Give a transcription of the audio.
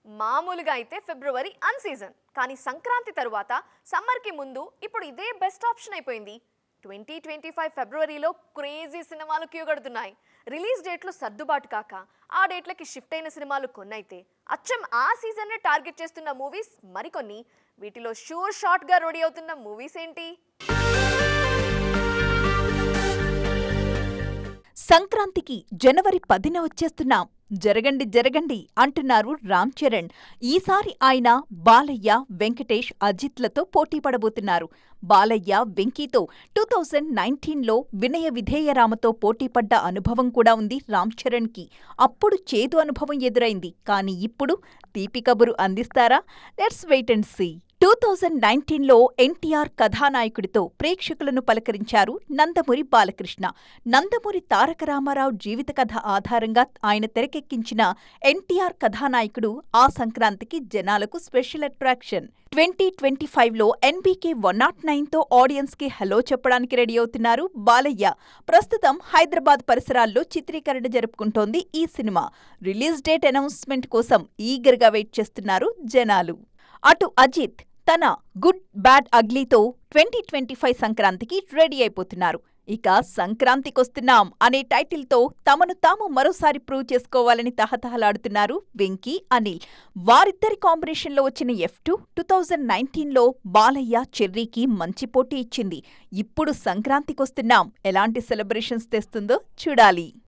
మామూలుగా అయితే ఫిబ్రవరి అన్ సీజన్, కానీ సంక్రాంతి తరువాత సమ్మర్కి ముందు ఇప్పుడు ఇదే బెస్ట్ ఆప్షన్ అయిపోయింది. 2025 ఫిబ్రవరిలో క్రేజీ సినిమాలు క్యూ కడుతున్నాయి. రిలీజ్ డేట్లు సర్దుబాటు కాక ఆ డేట్లకి షిఫ్ట్ అయిన సినిమాలు కొన్నైతే అచ్చం ఆ సీజన్నే టార్గెట్ చేస్తున్న మూవీస్ మరికొన్ని. వీటిలో షూర్ షాట్గా రెడీ అవుతున్న మూవీస్ ఏంటి? సంక్రాంతికి జనవరి 10న వచ్చేస్తున్నాం, జరగండి జరగండి అంటున్నారు రామ్ చరణ్. ఈసారి ఆయన బాలయ్య, వెంకటేష్, అజిత్లతో పోటీ పడబోతున్నారు. బాలయ్య, వెంకీతో 2019లో వినయ విధేయరామతో పోటీపడ్డ అనుభవం కూడా ఉంది రామ్ చరణ్కి. అప్పుడు చేదు అనుభవం ఎదురైంది, కానీ ఇప్పుడు తీపి కబురు అందిస్తారా? Let's wait and see. 2019లో ఎన్టీఆర్ కథానాయకుడితో ప్రేక్షకులను పలకరించారు నందమూరి బాలకృష్ణ. నందమూరి తారక రామారావు జీవిత కథ ఆధారంగా ఆయన తెరకెక్కించిన ఎన్టీఆర్ కథానాయకుడు ఆ సంక్రాంతికి జనాలకు స్పెషల్ అట్రాక్షన్. 2025లో ఎన్బీకే 109తో ఆడియన్స్కి హలో చెప్పడానికి రెడీ అవుతున్నారు బాలయ్య. ప్రస్తుతం హైదరాబాద్ పరిసరాల్లో చిత్రీకరణ జరుపుకుంటోంది ఈ సినిమా. రిలీజ్ డేట్ అనౌన్స్మెంట్ కోసం ఈగర్గా వెయిట్ చేస్తున్నారు జనాలు. అటు అజిత్ తన గుడ్ బ్యాడ్ అగ్లీతో 2025 సంక్రాంతికి రెడీ అయిపోతున్నారు. ఇక సంక్రాంతికొస్తున్నాం అనే టైటిల్తో తమను తాము మరోసారి ప్రూవ్ చేసుకోవాలని తహతహలాడుతున్నారు వెంకీ, అనిల్. వారిద్దరి కాంబినేషన్లో వచ్చిన F2 2019లో బాలయ్య, చెర్రీకి మంచి పోటీ ఇచ్చింది. ఇప్పుడు సంక్రాంతికొస్తున్నాం ఎలాంటి సెలబ్రేషన్స్ తెస్తుందో చూడాలి.